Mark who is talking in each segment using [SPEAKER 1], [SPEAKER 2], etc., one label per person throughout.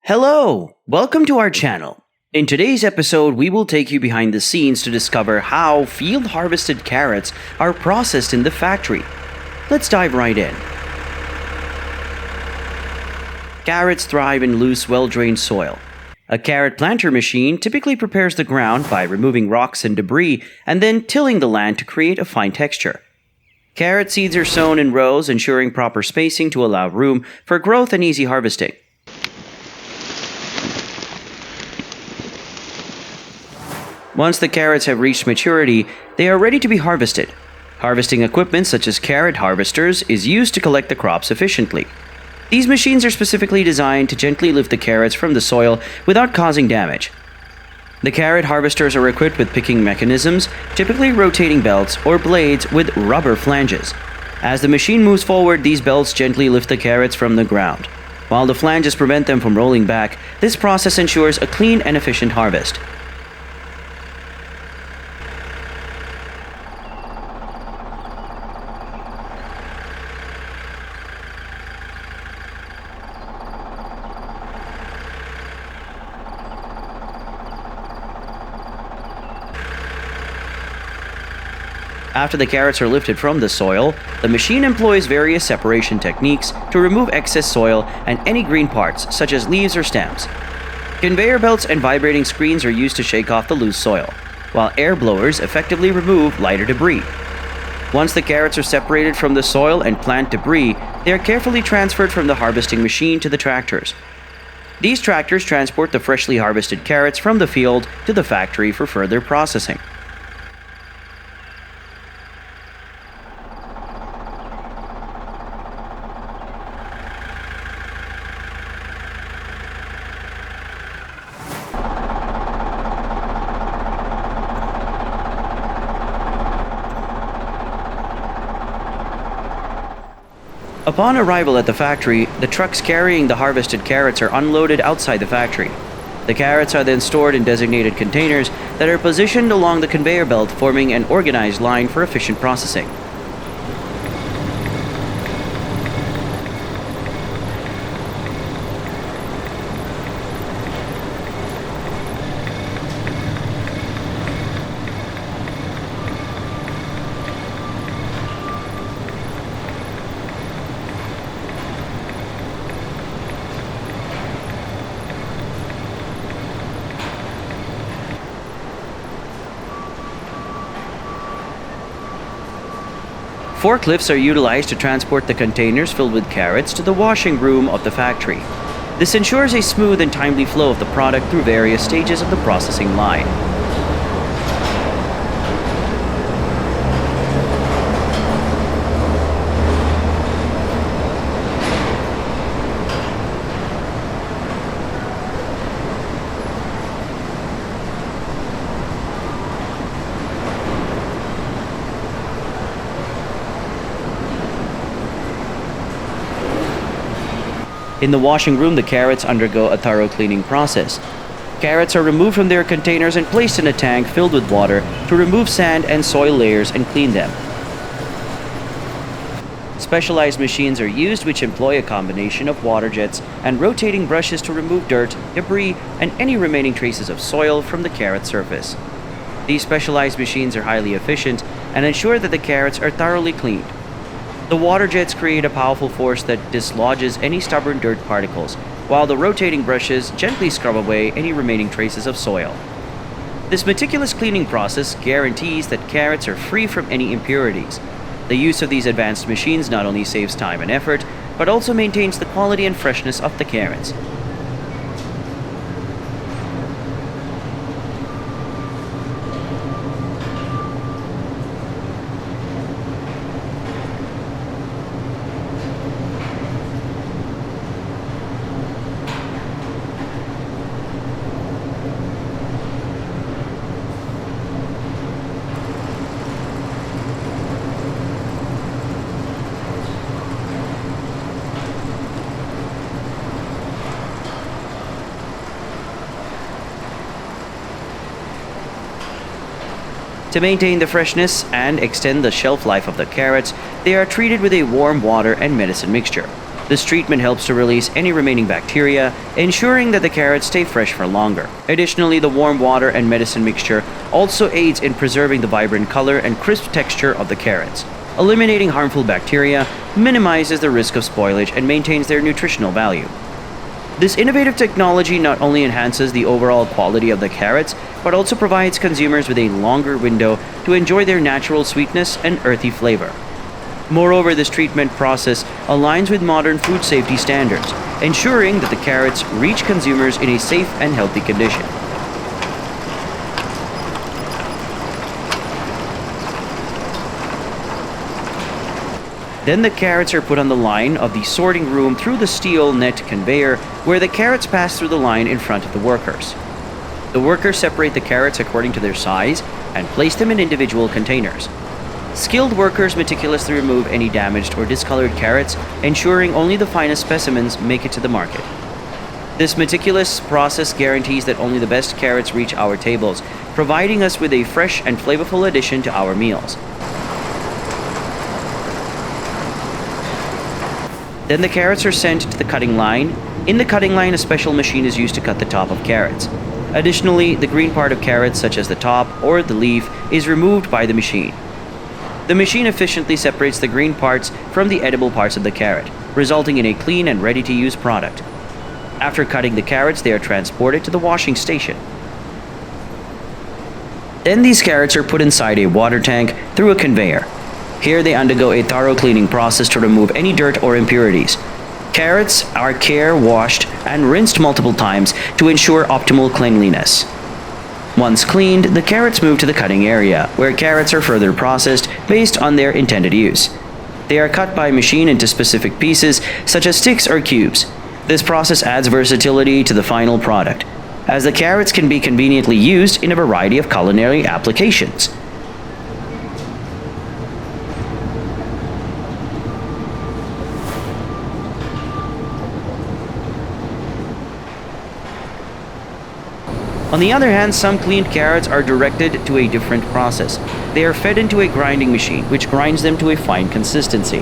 [SPEAKER 1] Hello! Welcome to our channel. In today's episode, we will take you behind the scenes to discover how field-harvested carrots are processed in the factory. Let's dive right in. Carrots thrive in loose, well-drained soil. A carrot planter machine typically prepares the ground by removing rocks and debris and then tilling the land to create a fine texture. Carrot seeds are sown in rows, ensuring proper spacing to allow room for growth and easy harvesting. Once the carrots have reached maturity, they are ready to be harvested. Harvesting equipment such as carrot harvesters is used to collect the crops efficiently. These machines are specifically designed to gently lift the carrots from the soil without causing damage. The carrot harvesters are equipped with picking mechanisms, typically rotating belts or blades with rubber flanges. As the machine moves forward, these belts gently lift the carrots from the ground. While the flanges prevent them from rolling back, this process ensures a clean and efficient harvest. After the carrots are lifted from the soil, the machine employs various separation techniques to remove excess soil and any green parts, such as leaves or stems. Conveyor belts and vibrating screens are used to shake off the loose soil, while air blowers effectively remove lighter debris. Once the carrots are separated from the soil and plant debris, they are carefully transferred from the harvesting machine to the tractors. These tractors transport the freshly harvested carrots from the field to the factory for further processing. Upon arrival at the factory, the trucks carrying the harvested carrots are unloaded outside the factory. The carrots are then stored in designated containers that are positioned along the conveyor belt, forming an organized line for efficient processing. Forklifts are utilized to transport the containers filled with carrots to the washing room of the factory. This ensures a smooth and timely flow of the product through various stages of the processing line. In the washing room, the carrots undergo a thorough cleaning process. Carrots are removed from their containers and placed in a tank filled with water to remove sand and soil layers and clean them. Specialized machines are used which employ a combination of water jets and rotating brushes to remove dirt, debris, and any remaining traces of soil from the carrot surface. These specialized machines are highly efficient and ensure that the carrots are thoroughly cleaned. The water jets create a powerful force that dislodges any stubborn dirt particles, while the rotating brushes gently scrub away any remaining traces of soil. This meticulous cleaning process guarantees that carrots are free from any impurities. The use of these advanced machines not only saves time and effort, but also maintains the quality and freshness of the carrots. To maintain the freshness and extend the shelf life of the carrots, they are treated with a warm water and medicine mixture. This treatment helps to release any remaining bacteria, ensuring that the carrots stay fresh for longer. Additionally, the warm water and medicine mixture also aids in preserving the vibrant color and crisp texture of the carrots. Eliminating harmful bacteria minimizes the risk of spoilage and maintains their nutritional value. This innovative technology not only enhances the overall quality of the carrots, but also provides consumers with a longer window to enjoy their natural sweetness and earthy flavor. Moreover, this treatment process aligns with modern food safety standards, ensuring that the carrots reach consumers in a safe and healthy condition. Then the carrots are put on the line of the sorting room through the steel net conveyor, where the carrots pass through the line in front of the workers. The workers separate the carrots according to their size and place them in individual containers. Skilled workers meticulously remove any damaged or discolored carrots, ensuring only the finest specimens make it to the market. This meticulous process guarantees that only the best carrots reach our tables, providing us with a fresh and flavorful addition to our meals. Then the carrots are sent to the cutting line. In the cutting line, a special machine is used to cut the top of carrots. Additionally, the green part of carrots, such as the top or the leaf, is removed by the machine. The machine efficiently separates the green parts from the edible parts of the carrot, resulting in a clean and ready-to-use product. After cutting the carrots, they are transported to the washing station. Then these carrots are put inside a water tank through a conveyor. Here they undergo a thorough cleaning process to remove any dirt or impurities. Carrots are washed and rinsed multiple times to ensure optimal cleanliness. Once cleaned, the carrots move to the cutting area, where carrots are further processed based on their intended use. They are cut by machine into specific pieces, such as sticks or cubes. This process adds versatility to the final product, as the carrots can be conveniently used in a variety of culinary applications. On the other hand, some cleaned carrots are directed to a different process. They are fed into a grinding machine, which grinds them to a fine consistency.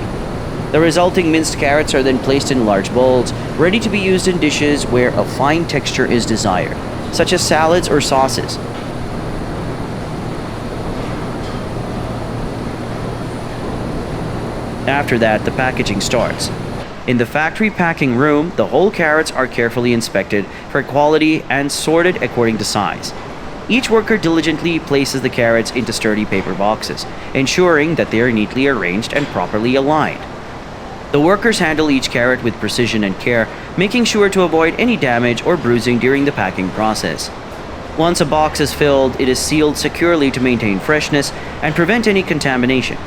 [SPEAKER 1] The resulting minced carrots are then placed in large bowls, ready to be used in dishes where a fine texture is desired, such as salads or sauces. After that, the packaging starts. In the factory packing room, the whole carrots are carefully inspected for quality and sorted according to size. Each worker diligently places the carrots into sturdy paper boxes, ensuring that they are neatly arranged and properly aligned. The workers handle each carrot with precision and care, making sure to avoid any damage or bruising during the packing process. Once a box is filled, it is sealed securely to maintain freshness and prevent any contamination.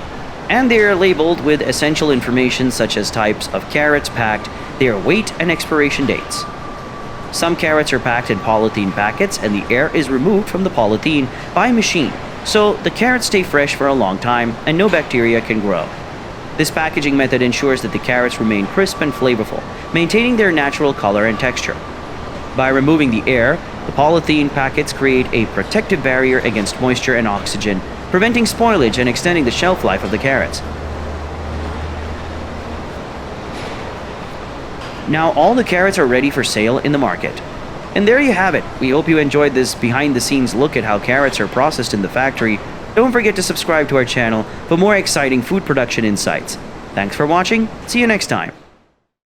[SPEAKER 1] And they are labeled with essential information such as types of carrots packed, their weight, and expiration dates. Some carrots are packed in polythene packets and the air is removed from the polythene by machine, so the carrots stay fresh for a long time and no bacteria can grow. This packaging method ensures that the carrots remain crisp and flavorful, maintaining their natural color and texture. By removing the air, the polythene packets create a protective barrier against moisture and oxygen, preventing spoilage and extending the shelf life of the carrots. Now all the carrots are ready for sale in the market. And there you have it. We hope you enjoyed this behind-the-scenes look at how carrots are processed in the factory. Don't forget to subscribe to our channel for more exciting food production insights. Thanks for watching. See you next time.